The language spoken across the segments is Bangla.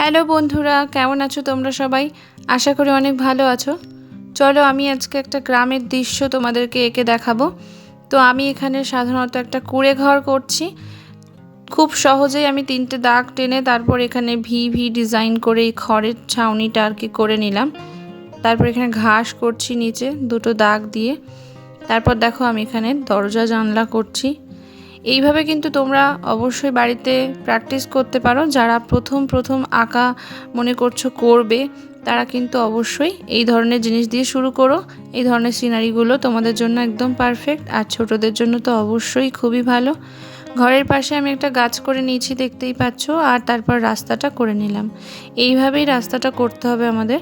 হ্যালো বন্ধুরা, কেমন আছো তোমরা সবাই? আশা করি অনেক ভালো আছো। চলো আমি আজকে একটা গ্রামের দৃশ্য তোমাদেরকে এঁকে দেখাবো। তো আমি এখানে সাধারণত একটা কুঁড়ে ঘর করছি। খুব সহজেই আমি 3টে দাগ টেনে তারপর এখানে ভি ভি ডিজাইন করে এই খড়ের ছাউনিটা আর কি করে নিলাম। তারপর এখানে ঘাস করছি নিচে 2টো দাগ দিয়ে। তারপর দেখো আমি এখানে দরজা জানলা করছি। এইভাবে কিন্তু তোমরা অবশ্যই বাড়িতে প্র্যাকটিস করতে পারো। যারা প্রথম আঁকা মনে করছো করবে, তারা কিন্তু অবশ্যই এই ধরনের জিনিস দিয়ে শুরু করো। এই ধরনের সিনারিগুলো তোমাদের জন্য একদম পারফেক্ট, আর ছোটদের জন্য তো অবশ্যই খুবই ভালো। ঘরের পাশে আমি একটা গাছ করে নিয়েছি, দেখতেই পাচ্ছ, আর তারপর রাস্তাটা করে নিলাম। এইভাবেই রাস্তাটা করতে হবে আমাদের।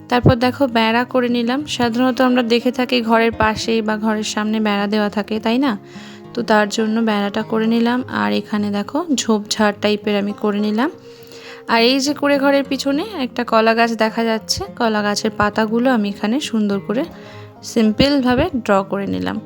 তারপর দেখো বেড়া করে নিলাম। সাধারণত আমরা দেখে থাকি ঘরের পাশে বা ঘরের সামনে বেড়া দেওয়া থাকে, তাই না? তো তার জন্য বেড়াটা করে নিলাম। আর এখানে দেখো ঝোপঝাড় টাইপের আমি করে নিলাম। আর এই যে কুঁড়ে ঘরের পিছনে একটা কলা গাছ দেখা যাচ্ছে, কলা গাছের পাতাগুলো আমি এখানে সুন্দর করে সিম্পলভাবে ড্র করে নিলাম।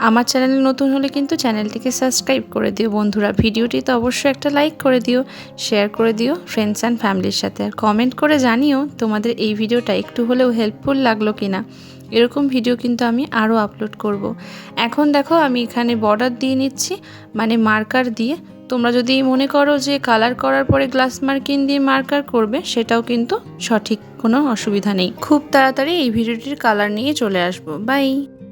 আমার চ্যানেলে নতুন হলে কিন্তু চ্যানেলটিকে সাবস্ক্রাইব করে দিও বন্ধুরা। ভিডিওটি তো অবশ্যই একটা লাইক করে দিও, শেয়ার করে দিও ফ্রেন্ডস অ্যান্ড ফ্যামিলির সাথে। আর কমেন্ট করে জানিও তোমাদের এই ভিডিওটা একটু হলেও হেল্পফুল লাগলো কিনা। এরকম ভিডিও কিন্তু আমি আরও আপলোড করব। এখন দেখো আমি এখানে বর্ডার দিয়ে নিচ্ছি, মানে মার্কার দিয়ে। তোমরা যদি মনে করো যে কালার করার পরে গ্লাস মার্কিং দিয়ে মার্কার করবে, সেটাও কিন্তু সঠিক, কোনো অসুবিধা নেই। খুব তাড়াতাড়ি এই ভিডিওটির কালার নিয়ে চলে আসবো। বাই।